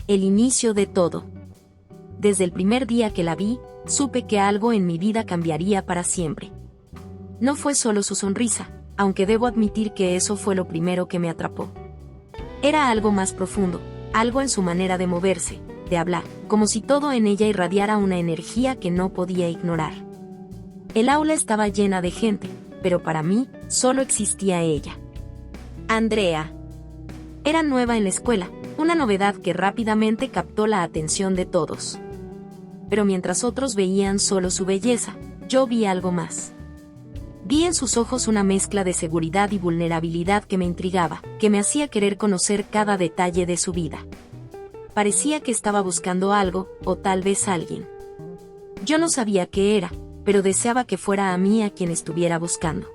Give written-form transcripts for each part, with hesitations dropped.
el inicio de todo. Desde el primer día que la vi, supe que algo en mi vida cambiaría para siempre. No fue solo su sonrisa, aunque debo admitir que eso fue lo primero que me atrapó. Era algo más profundo, algo en su manera de moverse, de hablar, como si todo en ella irradiara una energía que no podía ignorar. El aula estaba llena de gente, pero para mí, solo existía ella. Andrea. Era nueva en la escuela, una novedad que rápidamente captó la atención de todos. Pero mientras otros veían solo su belleza, yo vi algo más. Vi en sus ojos una mezcla de seguridad y vulnerabilidad que me intrigaba, que me hacía querer conocer cada detalle de su vida. Parecía que estaba buscando algo, o tal vez alguien. Yo no sabía qué era, pero deseaba que fuera a mí a quien estuviera buscando.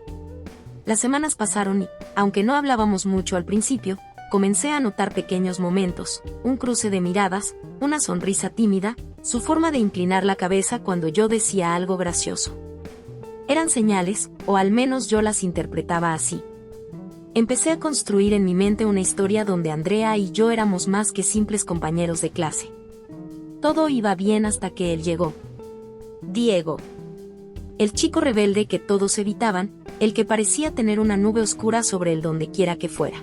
Las semanas pasaron y, aunque no hablábamos mucho al principio, comencé a notar pequeños momentos, un cruce de miradas, una sonrisa tímida, su forma de inclinar la cabeza cuando yo decía algo gracioso. Eran señales, o al menos yo las interpretaba así. Empecé a construir en mi mente una historia donde Andrea y yo éramos más que simples compañeros de clase. Todo iba bien hasta que él llegó. Diego. El chico rebelde que todos evitaban, el que parecía tener una nube oscura sobre él donde quiera que fuera.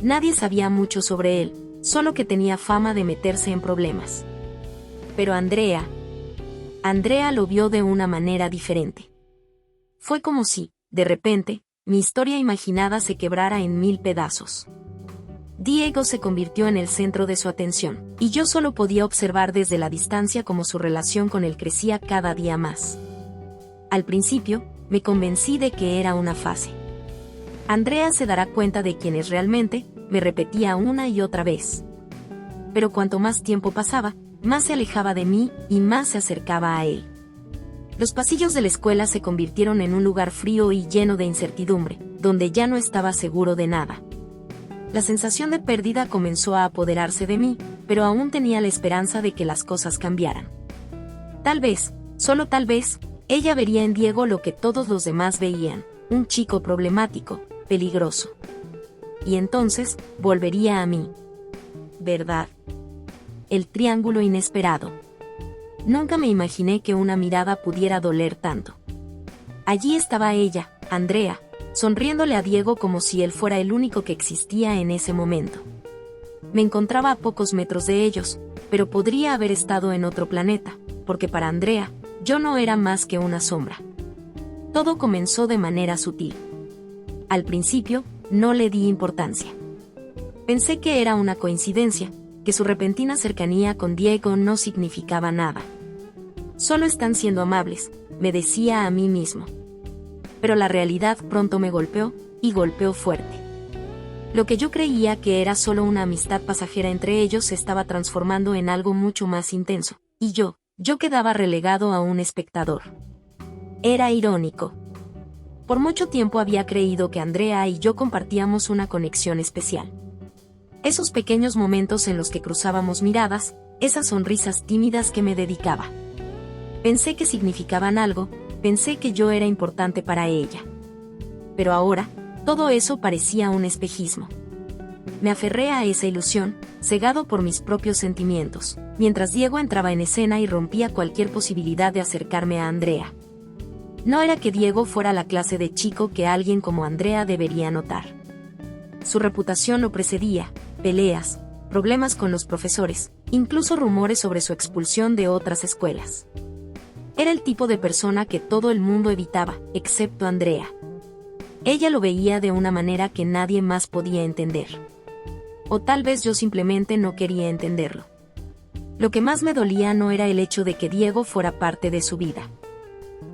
Nadie sabía mucho sobre él, solo que tenía fama de meterse en problemas. Pero Andrea lo vio de una manera diferente. Fue como si, de repente, mi historia imaginada se quebrara en 1000 pedazos. Diego se convirtió en el centro de su atención, y yo solo podía observar desde la distancia cómo su relación con él crecía cada día más. Al principio, me convencí de que era una fase. Andrea se dará cuenta de quién es realmente, me repetía una y otra vez. Pero cuanto más tiempo pasaba, más se alejaba de mí y más se acercaba a él. Los pasillos de la escuela se convirtieron en un lugar frío y lleno de incertidumbre, donde ya no estaba seguro de nada. La sensación de pérdida comenzó a apoderarse de mí, pero aún tenía la esperanza de que las cosas cambiaran. Tal vez, solo tal vez, ella vería en Diego lo que todos los demás veían, un chico problemático, peligroso. Y entonces, volvería a mí. ¿Verdad? El triángulo inesperado. Nunca me imaginé que una mirada pudiera doler tanto. Allí estaba ella, Andrea, sonriéndole a Diego como si él fuera el único que existía en ese momento. Me encontraba a pocos metros de ellos, pero podría haber estado en otro planeta, porque para Andrea, yo no era más que una sombra. Todo comenzó de manera sutil. Al principio, no le di importancia. Pensé que era una coincidencia, que su repentina cercanía con Diego no significaba nada. Solo están siendo amables, me decía a mí mismo. Pero la realidad pronto me golpeó, y golpeó fuerte. Lo que yo creía que era solo una amistad pasajera entre ellos se estaba transformando en algo mucho más intenso, y yo quedaba relegado a un espectador. Era irónico. Por mucho tiempo había creído que Andrea y yo compartíamos una conexión especial. Esos pequeños momentos en los que cruzábamos miradas, esas sonrisas tímidas que me dedicaba. Pensé que significaban algo, pensé que yo era importante para ella. Pero ahora, todo eso parecía un espejismo. Me aferré a esa ilusión, cegado por mis propios sentimientos, mientras Diego entraba en escena y rompía cualquier posibilidad de acercarme a Andrea. No era que Diego fuera la clase de chico que alguien como Andrea debería notar. Su reputación lo precedía, peleas, problemas con los profesores, incluso rumores sobre su expulsión de otras escuelas. Era el tipo de persona que todo el mundo evitaba, excepto Andrea. Ella lo veía de una manera que nadie más podía entender. O tal vez yo simplemente no quería entenderlo. Lo que más me dolía no era el hecho de que Diego fuera parte de su vida.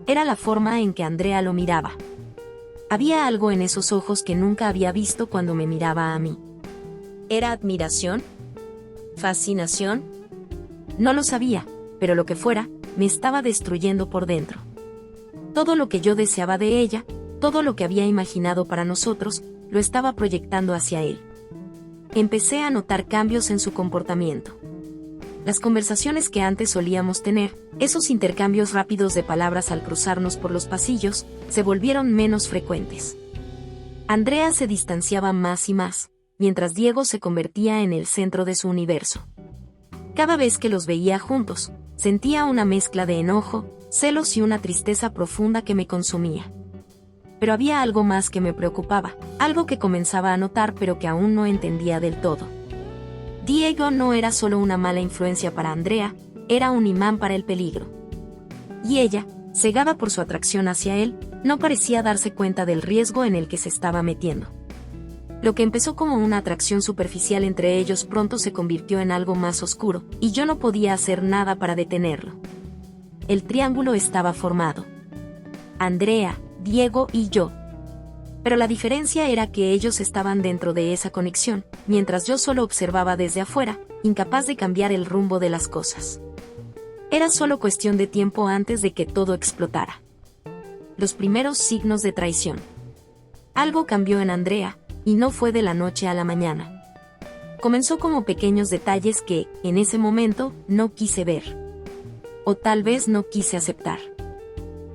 Era la forma en que Andrea lo miraba. Había algo en esos ojos que nunca había visto cuando me miraba a mí. ¿Era admiración? ¿Fascinación? No lo sabía, pero lo que fuera, me estaba destruyendo por dentro. Todo lo que yo deseaba de ella, todo lo que había imaginado para nosotros, lo estaba proyectando hacia él. Empecé a notar cambios en su comportamiento. Las conversaciones que antes solíamos tener, esos intercambios rápidos de palabras al cruzarnos por los pasillos, se volvieron menos frecuentes. Andrea se distanciaba más y más, mientras Diego se convertía en el centro de su universo. Cada vez que los veía juntos, sentía una mezcla de enojo, celos y una tristeza profunda que me consumía. Pero había algo más que me preocupaba, algo que comenzaba a notar pero que aún no entendía del todo. Diego no era solo una mala influencia para Andrea, era un imán para el peligro. Y ella, cegada por su atracción hacia él, no parecía darse cuenta del riesgo en el que se estaba metiendo. Lo que empezó como una atracción superficial entre ellos pronto se convirtió en algo más oscuro, y yo no podía hacer nada para detenerlo. El triángulo estaba formado. Andrea, Diego y yo. Pero la diferencia era que ellos estaban dentro de esa conexión, mientras yo solo observaba desde afuera, incapaz de cambiar el rumbo de las cosas. Era solo cuestión de tiempo antes de que todo explotara. Los primeros signos de traición. Algo cambió en Andrea, y no fue de la noche a la mañana. Comenzó como pequeños detalles que, en ese momento, no quise ver. O tal vez no quise aceptar.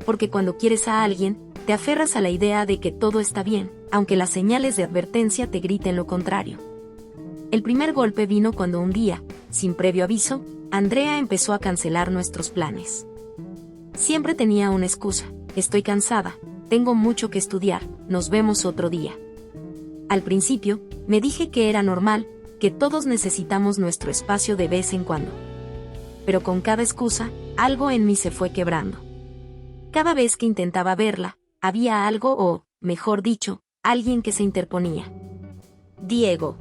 Porque cuando quieres a alguien, te aferras a la idea de que todo está bien, aunque las señales de advertencia te griten lo contrario. El primer golpe vino cuando un día, sin previo aviso, Andrea empezó a cancelar nuestros planes. Siempre tenía una excusa: estoy cansada, tengo mucho que estudiar, nos vemos otro día. Al principio, me dije que era normal, que todos necesitamos nuestro espacio de vez en cuando. Pero con cada excusa, algo en mí se fue quebrando. Cada vez que intentaba verla, había algo o, mejor dicho, alguien que se interponía. Diego.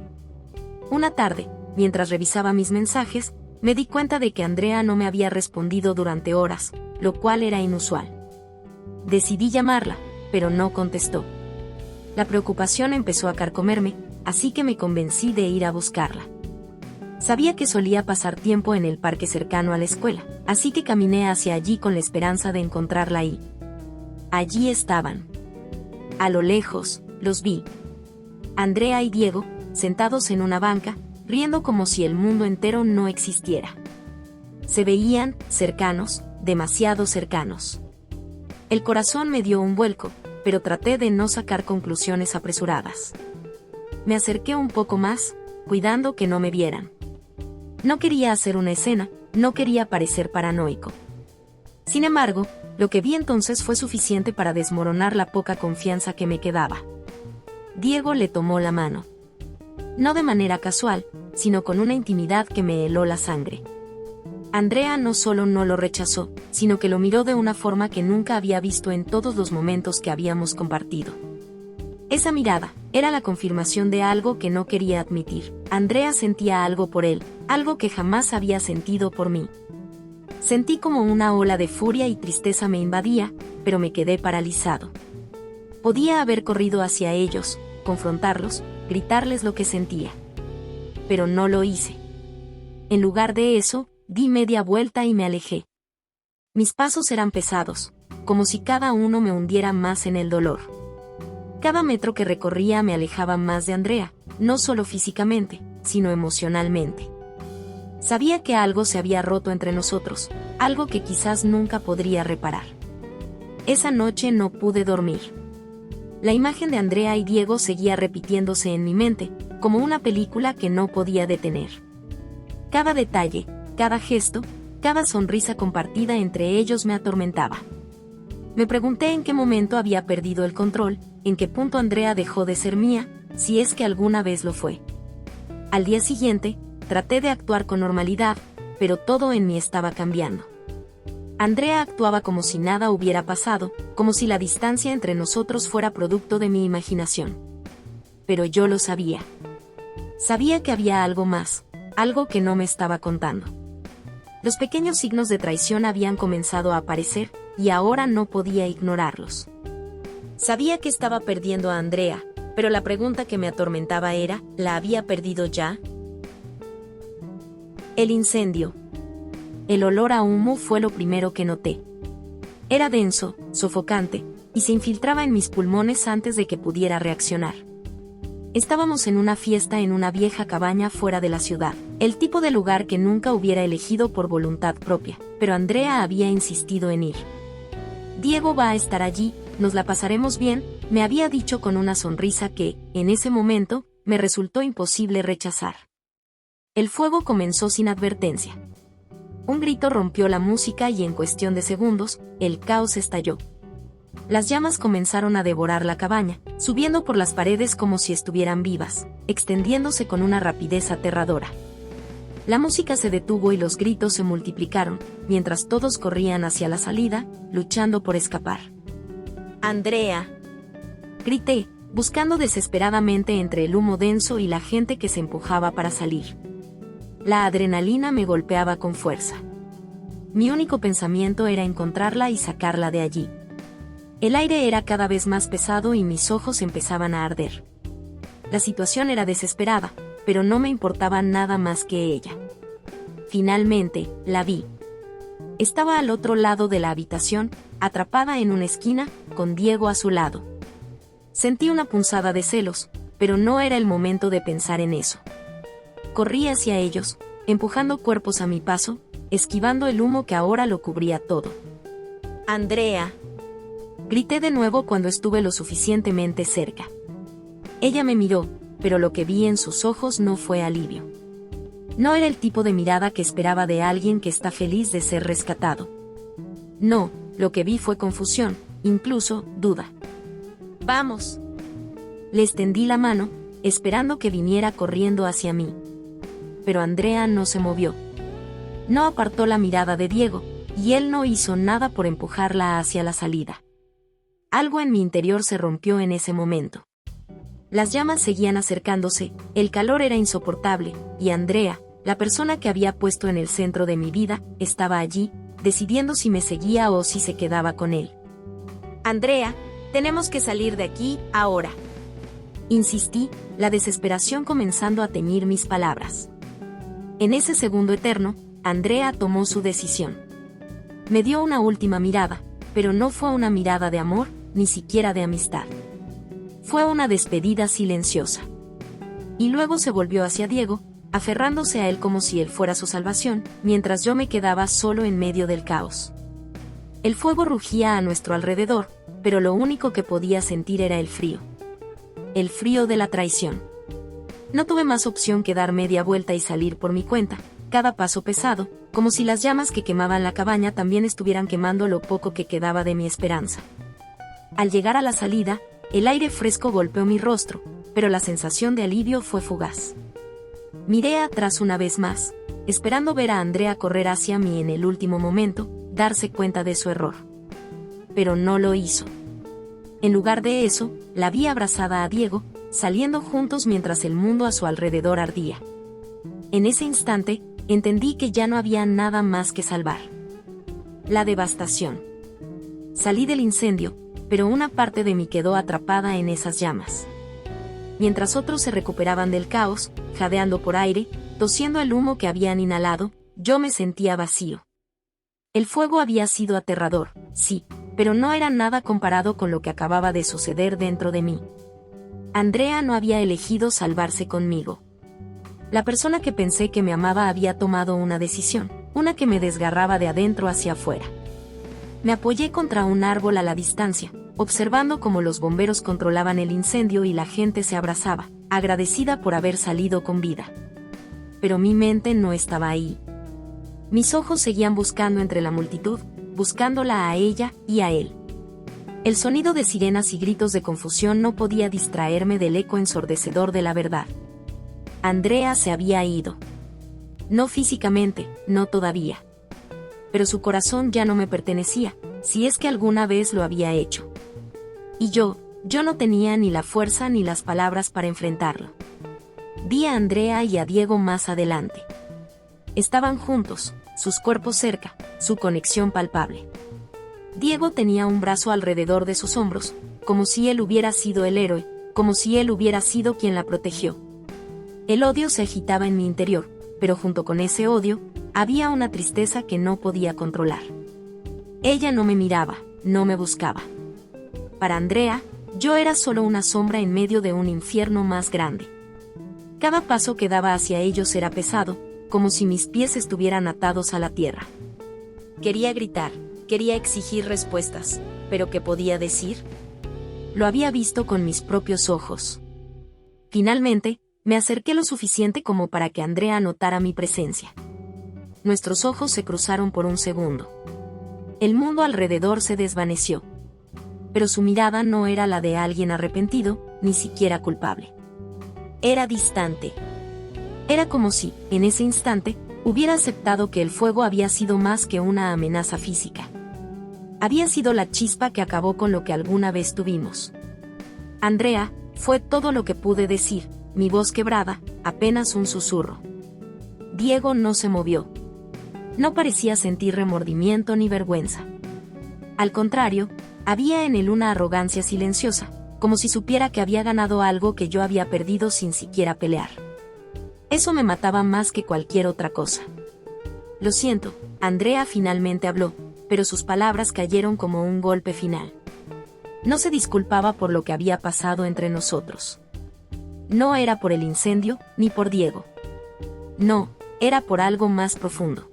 Una tarde, mientras revisaba mis mensajes, me di cuenta de que Andrea no me había respondido durante horas, lo cual era inusual. Decidí llamarla, pero no contestó. La preocupación empezó a carcomerme, así que me convencí de ir a buscarla. Sabía que solía pasar tiempo en el parque cercano a la escuela, así que caminé hacia allí con la esperanza de encontrarla ahí. Allí estaban. A lo lejos, los vi. Andrea y Diego, sentados en una banca, riendo como si el mundo entero no existiera. Se veían cercanos, demasiado cercanos. El corazón me dio un vuelco, pero traté de no sacar conclusiones apresuradas. Me acerqué un poco más, cuidando que no me vieran. No quería hacer una escena, no quería parecer paranoico. Sin embargo, lo que vi entonces fue suficiente para desmoronar la poca confianza que me quedaba. Diego le tomó la mano. No de manera casual, sino con una intimidad que me heló la sangre. Andrea no solo no lo rechazó, sino que lo miró de una forma que nunca había visto en todos los momentos que habíamos compartido. Esa mirada era la confirmación de algo que no quería admitir. Andrea sentía algo por él, algo que jamás había sentido por mí. Sentí como una ola de furia y tristeza me invadía, pero me quedé paralizado. Podía haber corrido hacia ellos, confrontarlos, gritarles lo que sentía. Pero no lo hice. En lugar de eso, di media vuelta y me alejé. Mis pasos eran pesados, como si cada uno me hundiera más en el dolor. Cada metro que recorría me alejaba más de Andrea, no solo físicamente, sino emocionalmente. Sabía que algo se había roto entre nosotros, algo que quizás nunca podría reparar. Esa noche no pude dormir. La imagen de Andrea y Diego seguía repitiéndose en mi mente, como una película que no podía detener. Cada detalle, cada gesto, cada sonrisa compartida entre ellos me atormentaba. Me pregunté en qué momento había perdido el control, en qué punto Andrea dejó de ser mía, si es que alguna vez lo fue. Al día siguiente, traté de actuar con normalidad, pero todo en mí estaba cambiando. Andrea actuaba como si nada hubiera pasado, como si la distancia entre nosotros fuera producto de mi imaginación. Pero yo lo sabía. Sabía que había algo más, algo que no me estaba contando. Los pequeños signos de traición habían comenzado a aparecer, y ahora no podía ignorarlos. Sabía que estaba perdiendo a Andrea, pero la pregunta que me atormentaba era, ¿la había perdido ya? El incendio. El olor a humo fue lo primero que noté. Era denso, sofocante, y se infiltraba en mis pulmones antes de que pudiera reaccionar. Estábamos en una fiesta en una vieja cabaña fuera de la ciudad, el tipo de lugar que nunca hubiera elegido por voluntad propia, pero Andrea había insistido en ir. Diego va a estar allí, nos la pasaremos bien, me había dicho con una sonrisa que, en ese momento, me resultó imposible rechazar. El fuego comenzó sin advertencia. Un grito rompió la música y en cuestión de segundos, el caos estalló. Las llamas comenzaron a devorar la cabaña, subiendo por las paredes como si estuvieran vivas, extendiéndose con una rapidez aterradora. La música se detuvo y los gritos se multiplicaron, mientras todos corrían hacia la salida, luchando por escapar. ¡Andrea!, grité, buscando desesperadamente entre el humo denso y la gente que se empujaba para salir. La adrenalina me golpeaba con fuerza. Mi único pensamiento era encontrarla y sacarla de allí. El aire era cada vez más pesado y mis ojos empezaban a arder. La situación era desesperada, pero no me importaba nada más que ella. Finalmente, la vi. Estaba al otro lado de la habitación, atrapada en una esquina, con Diego a su lado. Sentí una punzada de celos, pero no era el momento de pensar en eso. Corrí hacia ellos, empujando cuerpos a mi paso, esquivando el humo que ahora lo cubría todo. ¡Andrea!, grité de nuevo cuando estuve lo suficientemente cerca. Ella me miró, pero lo que vi en sus ojos no fue alivio. No era el tipo de mirada que esperaba de alguien que está feliz de ser rescatado. No, lo que vi fue confusión, incluso duda. ¡Vamos! Le extendí la mano, esperando que viniera corriendo hacia mí. Pero Andrea no se movió. No apartó la mirada de Diego, y él no hizo nada por empujarla hacia la salida. Algo en mi interior se rompió en ese momento. Las llamas seguían acercándose, el calor era insoportable, y Andrea, la persona que había puesto en el centro de mi vida, estaba allí, decidiendo si me seguía o si se quedaba con él. Andrea, tenemos que salir de aquí, ahora. Insistí, la desesperación comenzando a teñir mis palabras. En ese segundo eterno, Andrea tomó su decisión. Me dio una última mirada, pero no fue una mirada de amor, ni siquiera de amistad. Fue una despedida silenciosa. Y luego se volvió hacia Diego, aferrándose a él como si él fuera su salvación, mientras yo me quedaba solo en medio del caos. El fuego rugía a nuestro alrededor, pero lo único que podía sentir era el frío. El frío de la traición. No tuve más opción que dar media vuelta y salir por mi cuenta, cada paso pesado, como si las llamas que quemaban la cabaña también estuvieran quemando lo poco que quedaba de mi esperanza. Al llegar a la salida, el aire fresco golpeó mi rostro, pero la sensación de alivio fue fugaz. Miré atrás una vez más, esperando ver a Andrea correr hacia mí en el último momento, darse cuenta de su error. Pero no lo hizo. En lugar de eso, la vi abrazada a Diego, saliendo juntos mientras el mundo a su alrededor ardía. En ese instante, entendí que ya no había nada más que salvar. La devastación. Salí del incendio, pero una parte de mí quedó atrapada en esas llamas. Mientras otros se recuperaban del caos, jadeando por aire, tosiendo el humo que habían inhalado, yo me sentía vacío. El fuego había sido aterrador, sí, pero no era nada comparado con lo que acababa de suceder dentro de mí. Andrea no había elegido salvarse conmigo. La persona que pensé que me amaba había tomado una decisión, una que me desgarraba de adentro hacia afuera. Me apoyé contra un árbol a la distancia, observando cómo los bomberos controlaban el incendio y la gente se abrazaba, agradecida por haber salido con vida. Pero mi mente no estaba ahí. Mis ojos seguían buscando entre la multitud, buscándola a ella y a él. El sonido de sirenas y gritos de confusión no podía distraerme del eco ensordecedor de la verdad. Andrea se había ido. No físicamente, no todavía. Pero su corazón ya no me pertenecía, si es que alguna vez lo había hecho. Y yo no tenía ni la fuerza ni las palabras para enfrentarlo. Vi a Andrea y a Diego más adelante. Estaban juntos, sus cuerpos cerca, su conexión palpable. Diego tenía un brazo alrededor de sus hombros, como si él hubiera sido el héroe, como si él hubiera sido quien la protegió. El odio se agitaba en mi interior, pero junto con ese odio, había una tristeza que no podía controlar. Ella no me miraba, no me buscaba. Para Andrea, yo era solo una sombra en medio de un infierno más grande. Cada paso que daba hacia ellos era pesado, como si mis pies estuvieran atados a la tierra. Quería gritar, quería exigir respuestas, pero ¿qué podía decir? Lo había visto con mis propios ojos. Finalmente, Me acerqué lo suficiente como para que Andrea notara mi presencia. Nuestros ojos se cruzaron por un segundo. El mundo alrededor se desvaneció. Pero su mirada no era la de alguien arrepentido, ni siquiera culpable. Era distante. Era como si, en ese instante, hubiera aceptado que el fuego había sido más que una amenaza física. Había sido la chispa que acabó con lo que alguna vez tuvimos. Andrea, fue todo lo que pude decir, mi voz quebrada, apenas un susurro. Diego no se movió. No parecía sentir remordimiento ni vergüenza. Al contrario, había en él una arrogancia silenciosa, como si supiera que había ganado algo que yo había perdido sin siquiera pelear. Eso me mataba más que cualquier otra cosa. Lo siento, Andrea finalmente habló, pero sus palabras cayeron como un golpe final. No se disculpaba por lo que había pasado entre nosotros. No era por el incendio, ni por Diego. No, era por algo más profundo.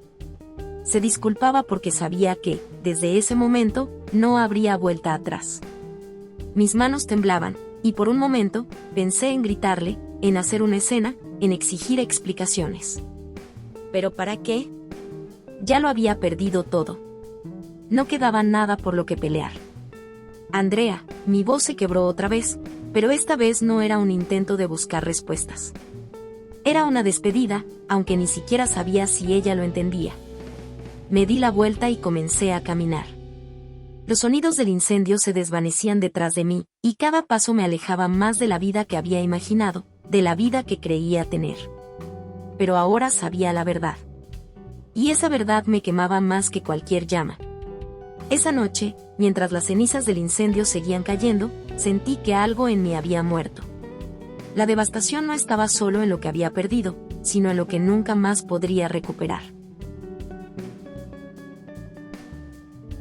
Se disculpaba porque sabía que, desde ese momento, no habría vuelta atrás. Mis manos temblaban, y por un momento, pensé en gritarle, en hacer una escena, en exigir explicaciones. ¿Pero para qué? Ya lo había perdido todo. No quedaba nada por lo que pelear. Andrea, mi voz se quebró otra vez, pero esta vez no era un intento de buscar respuestas. Era una despedida, aunque ni siquiera sabía si ella lo entendía. Me di la vuelta y comencé a caminar. Los sonidos del incendio se desvanecían detrás de mí, y cada paso me alejaba más de la vida que había imaginado, de la vida que creía tener. Pero ahora sabía la verdad. Y esa verdad me quemaba más que cualquier llama. Esa noche, mientras las cenizas del incendio seguían cayendo, sentí que algo en mí había muerto. La devastación no estaba solo en lo que había perdido, sino en lo que nunca más podría recuperar.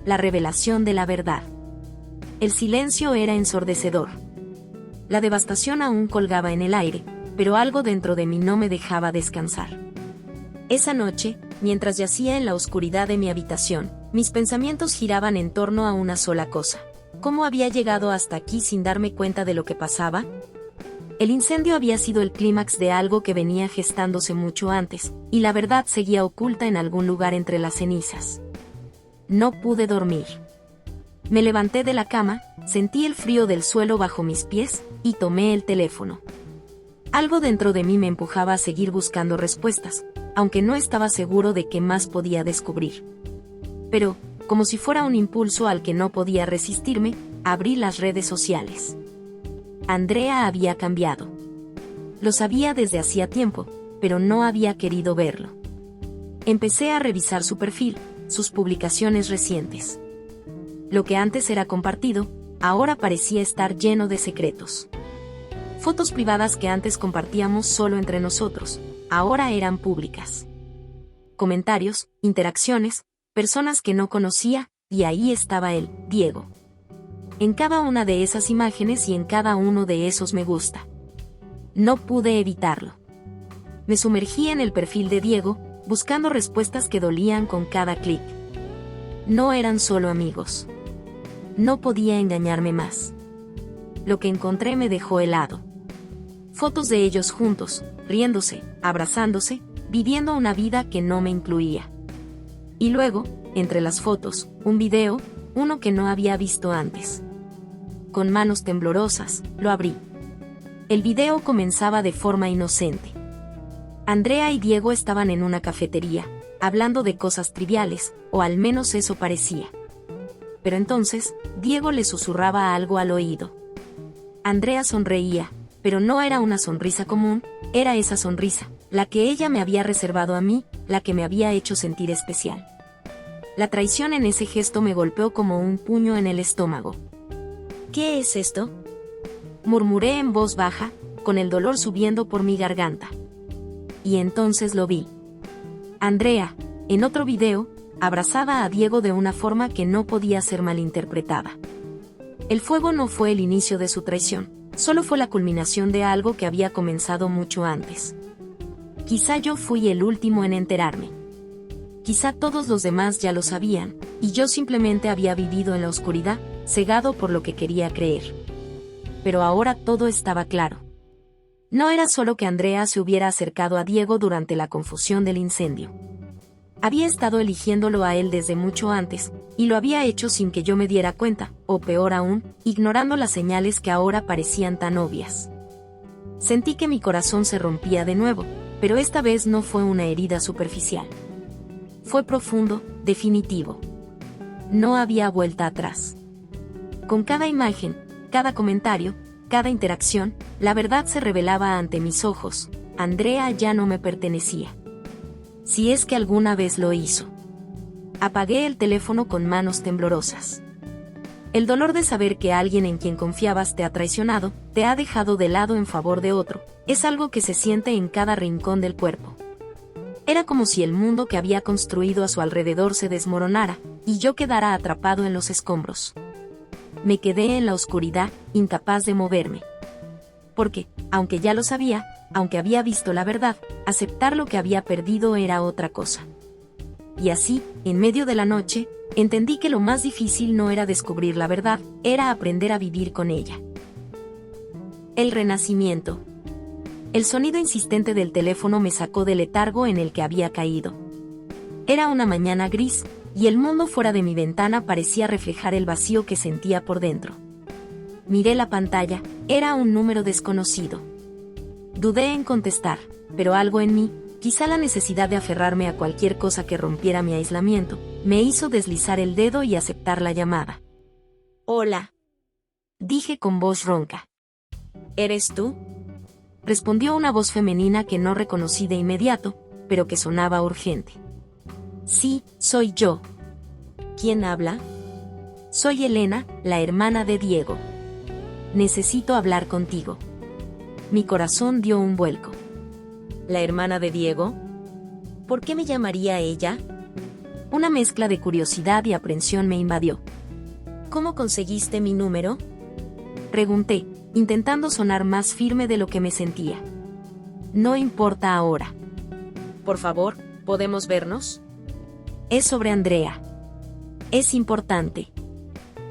La revelación de la verdad. El silencio era ensordecedor. La devastación aún colgaba en el aire, pero algo dentro de mí no me dejaba descansar. Esa noche, mientras yacía en la oscuridad de mi habitación, mis pensamientos giraban en torno a una sola cosa. ¿Cómo había llegado hasta aquí sin darme cuenta de lo que pasaba? El incendio había sido el clímax de algo que venía gestándose mucho antes, y la verdad seguía oculta en algún lugar entre las cenizas. No pude dormir. Me levanté de la cama, sentí el frío del suelo bajo mis pies, y tomé el teléfono. Algo dentro de mí me empujaba a seguir buscando respuestas, aunque no estaba seguro de qué más podía descubrir. Pero, como si fuera un impulso al que no podía resistirme, abrí las redes sociales. Andrea había cambiado. Lo sabía desde hacía tiempo, pero no había querido verlo. Empecé a revisar su perfil, sus publicaciones recientes. Lo que antes era compartido, ahora parecía estar lleno de secretos. Fotos privadas que antes compartíamos solo entre nosotros, ahora eran públicas. Comentarios, interacciones, personas que no conocía, y ahí estaba él, Diego. En cada una de esas imágenes y en cada uno de esos me gusta. No pude evitarlo. Me sumergí en el perfil de Diego, buscando respuestas que dolían con cada clic. No eran solo amigos. No podía engañarme más. Lo que encontré me dejó helado. Fotos de ellos juntos, riéndose, abrazándose, viviendo una vida que no me incluía. Y luego, entre las fotos, un video, uno que no había visto antes. Con manos temblorosas, lo abrí. El video comenzaba de forma inocente. Andrea y Diego estaban en una cafetería, hablando de cosas triviales, o al menos eso parecía. Pero entonces, Diego le susurraba algo al oído. Andrea sonreía, pero no era una sonrisa común, era esa sonrisa, la que ella me había reservado a mí, la que me había hecho sentir especial. La traición en ese gesto me golpeó como un puño en el estómago. ¿Qué es esto?, murmuré en voz baja, con el dolor subiendo por mi garganta. Y entonces lo vi. Andrea, en otro video, abrazaba a Diego de una forma que no podía ser malinterpretada. El fuego no fue el inicio de su traición, solo fue la culminación de algo que había comenzado mucho antes. Quizá yo fui el último en enterarme. Quizá todos los demás ya lo sabían, y yo simplemente había vivido en la oscuridad, cegado por lo que quería creer. Pero ahora todo estaba claro. No era solo que Andrea se hubiera acercado a Diego durante la confusión del incendio. Había estado eligiéndolo a él desde mucho antes, y lo había hecho sin que yo me diera cuenta, o peor aún, ignorando las señales que ahora parecían tan obvias. Sentí que mi corazón se rompía de nuevo, pero esta vez no fue una herida superficial. Fue profundo, definitivo. No había vuelta atrás. Con cada imagen, cada comentario, cada interacción, la verdad se revelaba ante mis ojos. Andrea ya no me pertenecía. Si es que alguna vez lo hizo. Apagué el teléfono con manos temblorosas. El dolor de saber que alguien en quien confiabas te ha traicionado, te ha dejado de lado en favor de otro, es algo que se siente en cada rincón del cuerpo. Era como si el mundo que había construido a su alrededor se desmoronara, y yo quedara atrapado en los escombros. Me quedé en la oscuridad, incapaz de moverme. Porque, aunque ya lo sabía, aunque había visto la verdad, aceptar lo que había perdido era otra cosa. Y así, en medio de la noche, entendí que lo más difícil no era descubrir la verdad, era aprender a vivir con ella. El renacimiento. El sonido insistente del teléfono me sacó del letargo en el que había caído. Era una mañana gris, y el mundo fuera de mi ventana parecía reflejar el vacío que sentía por dentro. Miré la pantalla, era un número desconocido. Dudé en contestar, pero algo en mí, quizá la necesidad de aferrarme a cualquier cosa que rompiera mi aislamiento, me hizo deslizar el dedo y aceptar la llamada. «Hola», dije con voz ronca. «¿Eres tú?», respondió una voz femenina que no reconocí de inmediato, pero que sonaba urgente. «Sí, soy yo». «¿Quién habla?». «Soy Elena, la hermana de Diego. Necesito hablar contigo». Mi corazón dio un vuelco. ¿La hermana de Diego? ¿Por qué me llamaría ella? Una mezcla de curiosidad y aprensión me invadió. ¿Cómo conseguiste mi número?, pregunté, intentando sonar más firme de lo que me sentía. No importa ahora. Por favor, ¿podemos vernos? Es sobre Andrea. Es importante.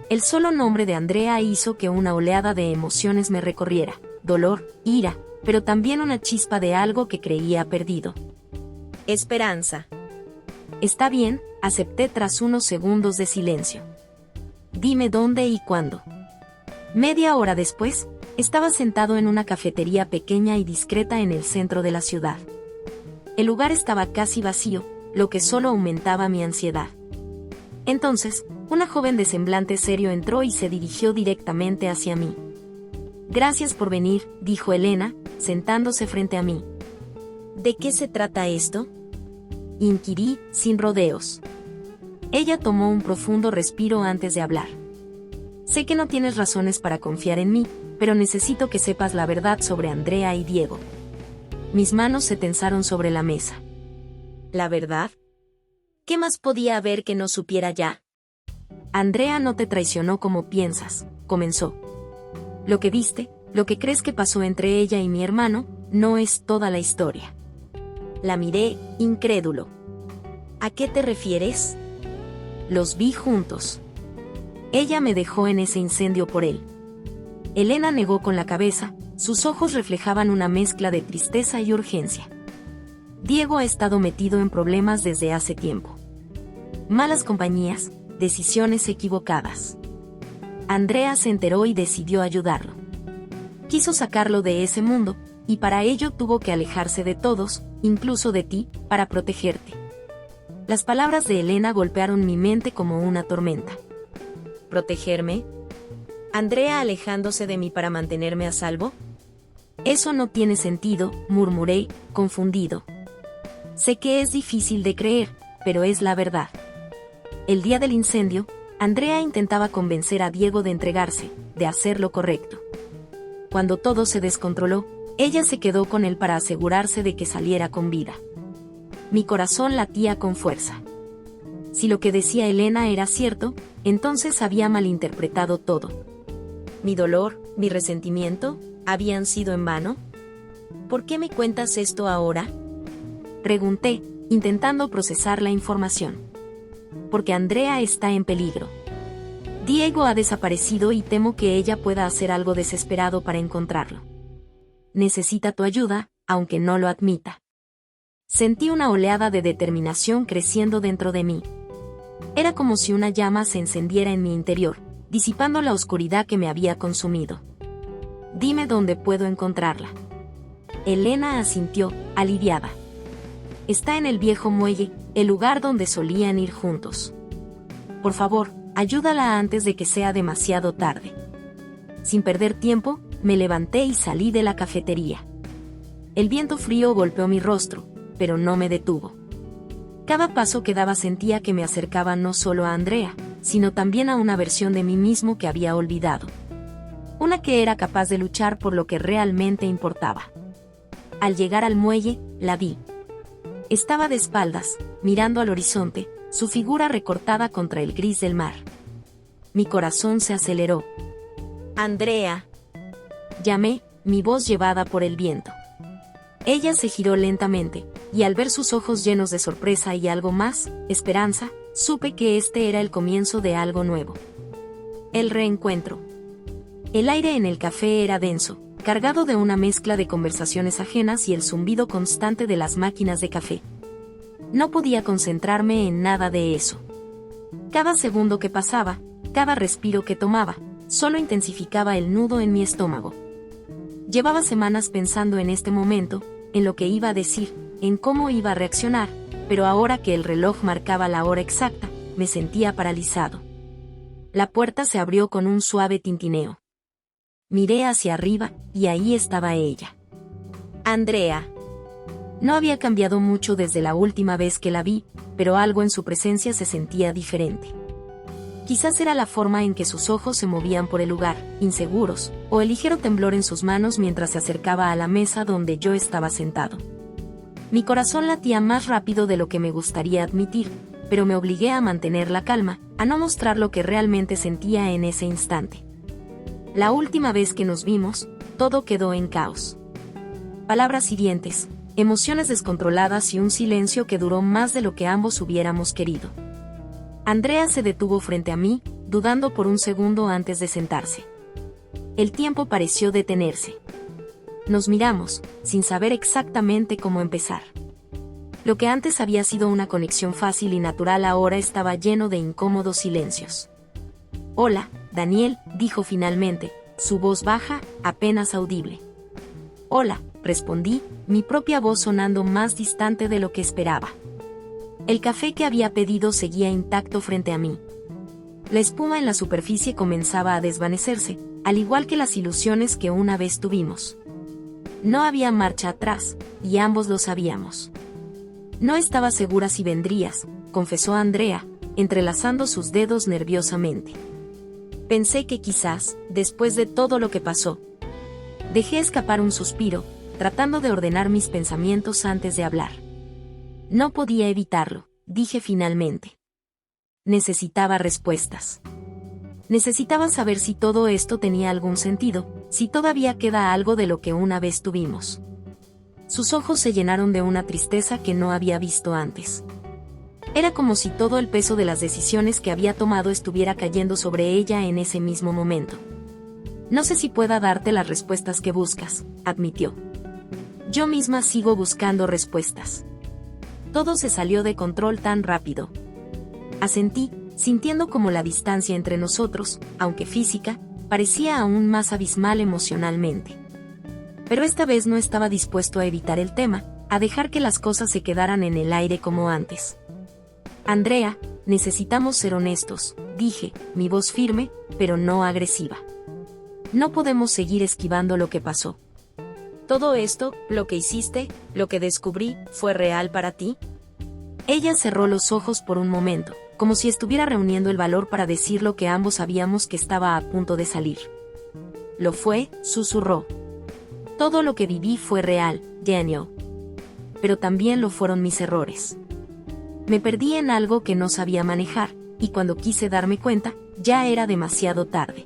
El solo nombre de Andrea hizo que una oleada de emociones me recorriera. Dolor, ira, pero también una chispa de algo que creía perdido. Esperanza. Está bien, acepté tras unos segundos de silencio. Dime dónde y cuándo. Media hora después, estaba sentado en una cafetería pequeña y discreta en el centro de la ciudad. El lugar estaba casi vacío, lo que solo aumentaba mi ansiedad. Entonces, una joven de semblante serio entró y se dirigió directamente hacia mí. «Gracias por venir», dijo Elena, sentándose frente a mí. «¿De qué se trata esto?», inquirí, sin rodeos. Ella tomó un profundo respiro antes de hablar. «Sé que no tienes razones para confiar en mí, pero necesito que sepas la verdad sobre Andrea y Diego». Mis manos se tensaron sobre la mesa. ¿La verdad? ¿Qué más podía haber que no supiera ya? Andrea no te traicionó como piensas, comenzó. Lo que viste, lo que crees que pasó entre ella y mi hermano, no es toda la historia. La miré, incrédulo. ¿A qué te refieres? Los vi juntos. Ella me dejó en ese incendio por él. Elena negó con la cabeza, sus ojos reflejaban una mezcla de tristeza y urgencia. Diego ha estado metido en problemas desde hace tiempo. Malas compañías, decisiones equivocadas. Andrea se enteró y decidió ayudarlo. Quiso sacarlo de ese mundo, y para ello tuvo que alejarse de todos, incluso de ti, para protegerte. Las palabras de Elena golpearon mi mente como una tormenta. ¿Protegerme? ¿Andrea alejándose de mí para mantenerme a salvo? Eso no tiene sentido, murmuré, confundido. Sé que es difícil de creer, pero es la verdad. El día del incendio, Andrea intentaba convencer a Diego de entregarse, de hacer lo correcto. Cuando todo se descontroló, ella se quedó con él para asegurarse de que saliera con vida. Mi corazón latía con fuerza. Si lo que decía Elena era cierto, entonces había malinterpretado todo. Mi dolor, mi resentimiento, ¿habían sido en vano? ¿Por qué me cuentas esto ahora?, pregunté, intentando procesar la información. Porque Andrea está en peligro. Diego ha desaparecido y temo que ella pueda hacer algo desesperado para encontrarlo. necesita tu ayuda, aunque no lo admita. Sentí una oleada de determinación creciendo dentro de mí. Era como si una llama se encendiera en mi interior, disipando la oscuridad que me había consumido. Dime dónde puedo encontrarla. Elena asintió, aliviada. Está en el viejo muelle, el lugar donde solían ir juntos. Por favor, ayúdala antes de que sea demasiado tarde. Sin perder tiempo, me levanté y salí de la cafetería. El viento frío golpeó mi rostro, pero no me detuvo. Cada paso que daba sentía que me acercaba no solo a Andrea, sino también a una versión de mí mismo que había olvidado. Una que era capaz de luchar por lo que realmente importaba. Al llegar al muelle, la vi. Estaba de espaldas, mirando al horizonte, su figura recortada contra el gris del mar. Mi corazón se aceleró. «Andrea», llamé, mi voz llevada por el viento. Ella se giró lentamente, y al ver sus ojos llenos de sorpresa y algo más, esperanza, supe que este era el comienzo de algo nuevo. El reencuentro. El aire en el café era denso, cargado de una mezcla de conversaciones ajenas y el zumbido constante de las máquinas de café. No podía concentrarme en nada de eso. Cada segundo que pasaba, cada respiro que tomaba, solo intensificaba el nudo en mi estómago. Llevaba semanas pensando en este momento, en lo que iba a decir, en cómo iba a reaccionar, pero ahora que el reloj marcaba la hora exacta, me sentía paralizado. La puerta se abrió con un suave tintineo. Miré hacia arriba, y ahí estaba ella. Andrea. No había cambiado mucho desde la última vez que la vi, pero algo en su presencia se sentía diferente. Quizás era la forma en que sus ojos se movían por el lugar, inseguros, o el ligero temblor en sus manos mientras se acercaba a la mesa donde yo estaba sentado. Mi corazón latía más rápido de lo que me gustaría admitir, pero me obligué a mantener la calma, a no mostrar lo que realmente sentía en ese instante. La última vez que nos vimos, todo quedó en caos. Palabras hirientes, emociones descontroladas y un silencio que duró más de lo que ambos hubiéramos querido. Andrea se detuvo frente a mí, dudando por un segundo antes de sentarse. El tiempo pareció detenerse. Nos miramos, sin saber exactamente cómo empezar. Lo que antes había sido una conexión fácil y natural ahora estaba lleno de incómodos silencios. «Hola, Daniel», dijo finalmente, su voz baja, apenas audible. «Hola», respondí, mi propia voz sonando más distante de lo que esperaba. El café que había pedido seguía intacto frente a mí. La espuma en la superficie comenzaba a desvanecerse, al igual que las ilusiones que una vez tuvimos. No había marcha atrás, y ambos lo sabíamos. No estaba segura si vendrías, confesó Andrea, entrelazando sus dedos nerviosamente. Pensé que quizás, después de todo lo que pasó. Dejé escapar un suspiro, tratando de ordenar mis pensamientos antes de hablar. No podía evitarlo, dije finalmente. Necesitaba respuestas. Necesitaba saber si todo esto tenía algún sentido, si todavía queda algo de lo que una vez tuvimos. Sus ojos se llenaron de una tristeza que no había visto antes. Era como si todo el peso de las decisiones que había tomado estuviera cayendo sobre ella en ese mismo momento. No sé si pueda darte las respuestas que buscas, admitió. Yo misma sigo buscando respuestas. Todo se salió de control tan rápido. Asentí, sintiendo como la distancia entre nosotros, aunque física, parecía aún más abismal emocionalmente. Pero esta vez no estaba dispuesto a evitar el tema, a dejar que las cosas se quedaran en el aire como antes. Andrea, necesitamos ser honestos, dije, mi voz firme, pero no agresiva. No podemos seguir esquivando lo que pasó. ¿Todo esto, lo que hiciste, lo que descubrí, fue real para ti? Ella cerró los ojos por un momento, como si estuviera reuniendo el valor para decir lo que ambos sabíamos que estaba a punto de salir. Lo fue, susurró. Todo lo que viví fue real, Daniel. Pero también lo fueron mis errores. Me perdí en algo que no sabía manejar, y cuando quise darme cuenta, ya era demasiado tarde.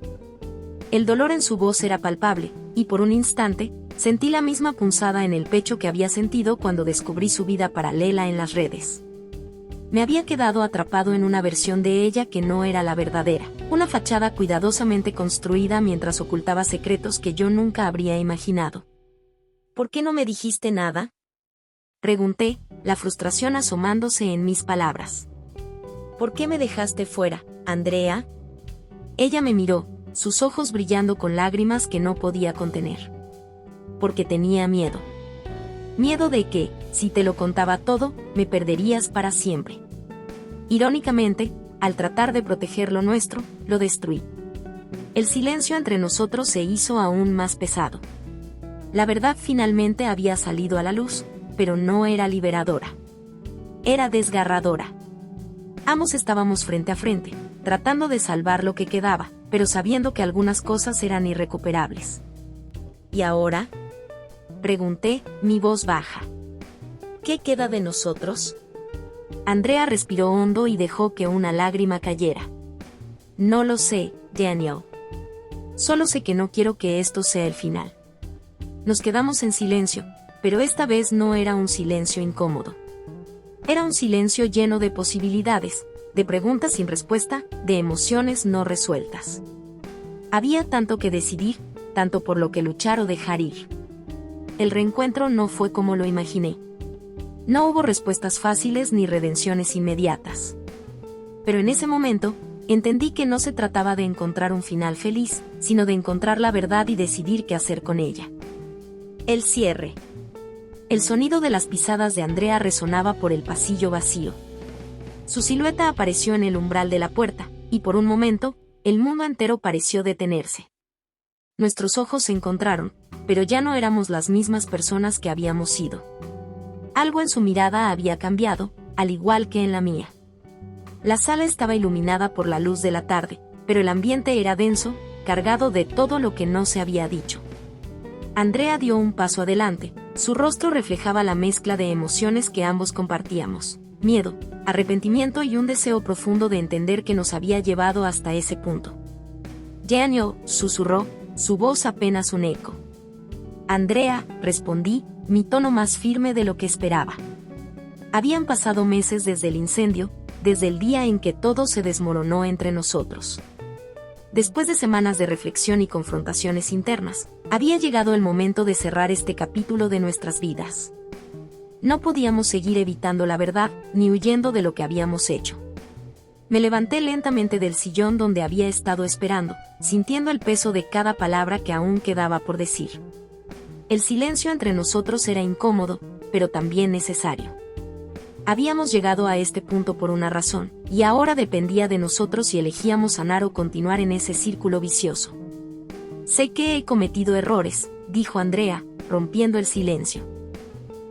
El dolor en su voz era palpable, y por un instante, sentí la misma punzada en el pecho que había sentido cuando descubrí su vida paralela en las redes. Me había quedado atrapado en una versión de ella que no era la verdadera, una fachada cuidadosamente construida mientras ocultaba secretos que yo nunca habría imaginado. ¿Por qué no me dijiste nada? Pregunté, la frustración asomándose en mis palabras. ¿Por qué me dejaste fuera, Andrea? Ella me miró, sus ojos brillando con lágrimas que no podía contener. Porque tenía miedo. Miedo de que, si te lo contaba todo, me perderías para siempre. Irónicamente, al tratar de proteger lo nuestro, lo destruí. El silencio entre nosotros se hizo aún más pesado. La verdad finalmente había salido a la luz, pero no era liberadora. Era desgarradora. Ambos estábamos frente a frente, tratando de salvar lo que quedaba, pero sabiendo que algunas cosas eran irrecuperables. ¿Y ahora? Pregunté, mi voz baja. ¿Qué queda de nosotros? Andrea respiró hondo y dejó que una lágrima cayera. No lo sé, Daniel. Solo sé que no quiero que esto sea el final. Nos quedamos en silencio, pero esta vez no era un silencio incómodo. Era un silencio lleno de posibilidades, de preguntas sin respuesta, de emociones no resueltas. Había tanto que decidir, tanto por lo que luchar o dejar ir. El reencuentro no fue como lo imaginé. No hubo respuestas fáciles ni redenciones inmediatas. Pero en ese momento, entendí que no se trataba de encontrar un final feliz, sino de encontrar la verdad y decidir qué hacer con ella. El cierre. El sonido de las pisadas de Andrea resonaba por el pasillo vacío. Su silueta apareció en el umbral de la puerta, y por un momento, el mundo entero pareció detenerse. Nuestros ojos se encontraron, pero ya no éramos las mismas personas que habíamos sido. Algo en su mirada había cambiado, al igual que en la mía. La sala estaba iluminada por la luz de la tarde, pero el ambiente era denso, cargado de todo lo que no se había dicho. Andrea dio un paso adelante, su rostro reflejaba la mezcla de emociones que ambos compartíamos, miedo, arrepentimiento y un deseo profundo de entender que nos había llevado hasta ese punto. Daniel, susurró, su voz apenas un eco. Andrea, respondí, mi tono más firme de lo que esperaba. Habían pasado meses desde el incendio, desde el día en que todo se desmoronó entre nosotros. Después de semanas de reflexión y confrontaciones internas, había llegado el momento de cerrar este capítulo de nuestras vidas. No podíamos seguir evitando la verdad, ni huyendo de lo que habíamos hecho. Me levanté lentamente del sillón donde había estado esperando, sintiendo el peso de cada palabra que aún quedaba por decir. El silencio entre nosotros era incómodo, pero también necesario. Habíamos llegado a este punto por una razón, y ahora dependía de nosotros si elegíamos sanar o continuar en ese círculo vicioso. Sé que he cometido errores, dijo Andrea, rompiendo el silencio.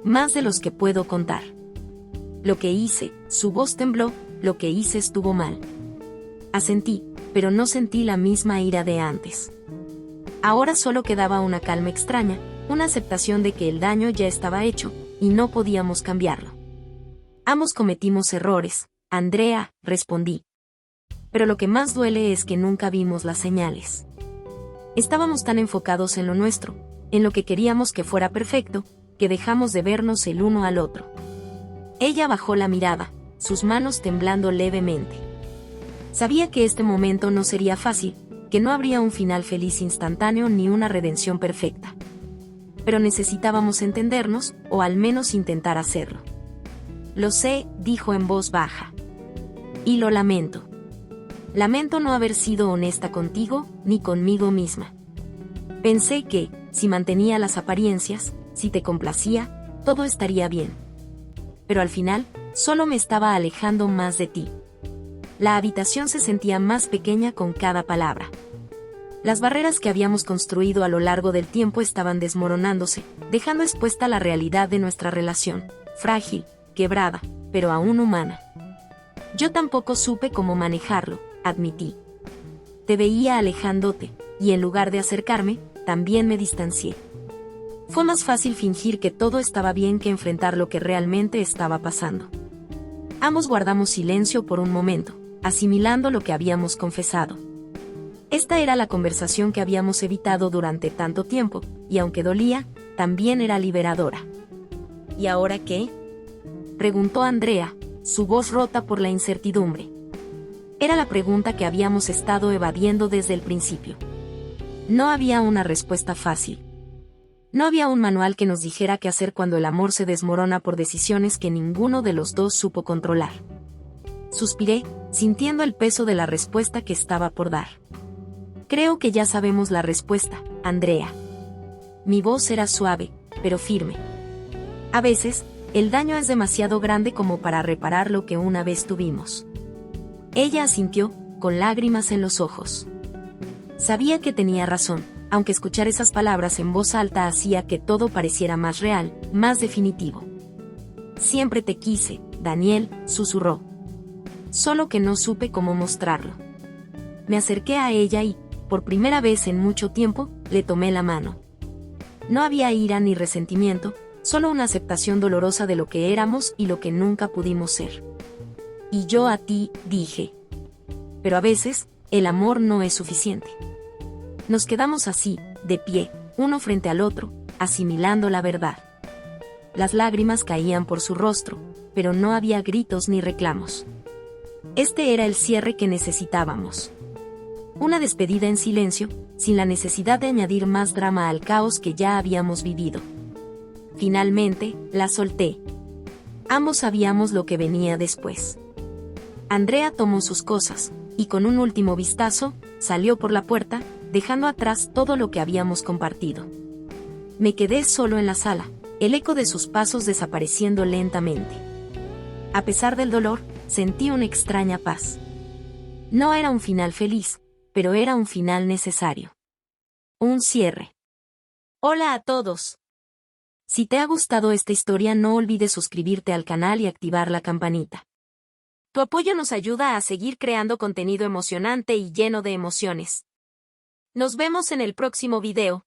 Más de los que puedo contar. Lo que hice, su voz tembló, lo que hice estuvo mal. Asentí, pero no sentí la misma ira de antes. Ahora solo quedaba una calma extraña, una aceptación de que el daño ya estaba hecho, y no podíamos cambiarlo. Ambos cometimos errores, Andrea, respondí. Pero lo que más duele es que nunca vimos las señales. Estábamos tan enfocados en lo nuestro, en lo que queríamos que fuera perfecto, que dejamos de vernos el uno al otro. Ella bajó la mirada, sus manos temblando levemente. Sabía que este momento no sería fácil, que no habría un final feliz instantáneo ni una redención perfecta. Pero necesitábamos entendernos, o al menos intentar hacerlo. Lo sé, dijo en voz baja. Y lo lamento. Lamento no haber sido honesta contigo, ni conmigo misma. Pensé que, si mantenía las apariencias, si te complacía, todo estaría bien. Pero al final, solo me estaba alejando más de ti. La habitación se sentía más pequeña con cada palabra. Las barreras que habíamos construido a lo largo del tiempo estaban desmoronándose, dejando expuesta la realidad de nuestra relación, frágil, quebrada, pero aún humana. Yo tampoco supe cómo manejarlo, admití. Te veía alejándote, y en lugar de acercarme, también me distancié. Fue más fácil fingir que todo estaba bien que enfrentar lo que realmente estaba pasando. Ambos guardamos silencio por un momento, asimilando lo que habíamos confesado. Esta era la conversación que habíamos evitado durante tanto tiempo, y aunque dolía, también era liberadora. ¿Y ahora qué?, preguntó Andrea, su voz rota por la incertidumbre. Era la pregunta que habíamos estado evadiendo desde el principio. No había una respuesta fácil. No había un manual que nos dijera qué hacer cuando el amor se desmorona por decisiones que ninguno de los dos supo controlar. Suspiré, sintiendo el peso de la respuesta que estaba por dar. Creo que ya sabemos la respuesta, Andrea. Mi voz era suave, pero firme. A veces, el daño es demasiado grande como para reparar lo que una vez tuvimos. Ella asintió, con lágrimas en los ojos. Sabía que tenía razón, aunque escuchar esas palabras en voz alta hacía que todo pareciera más real, más definitivo. Siempre te quise, Daniel, susurró. Solo que no supe cómo mostrarlo. Me acerqué a ella y, por primera vez en mucho tiempo, le tomé la mano. No había ira ni resentimiento, solo una aceptación dolorosa de lo que éramos y lo que nunca pudimos ser. Y yo a ti, dije. Pero a veces, el amor no es suficiente. Nos quedamos así, de pie, uno frente al otro, asimilando la verdad. Las lágrimas caían por su rostro, pero no había gritos ni reclamos. Este era el cierre que necesitábamos. Una despedida en silencio, sin la necesidad de añadir más drama al caos que ya habíamos vivido. Finalmente, la solté. Ambos sabíamos lo que venía después. Andrea tomó sus cosas, y con un último vistazo, salió por la puerta, dejando atrás todo lo que habíamos compartido. Me quedé solo en la sala, el eco de sus pasos desapareciendo lentamente. A pesar del dolor, sentí una extraña paz. No era un final feliz, pero era un final necesario. Un cierre. Hola a todos. Si te ha gustado esta historia, no olvides suscribirte al canal y activar la campanita. Tu apoyo nos ayuda a seguir creando contenido emocionante y lleno de emociones. Nos vemos en el próximo video.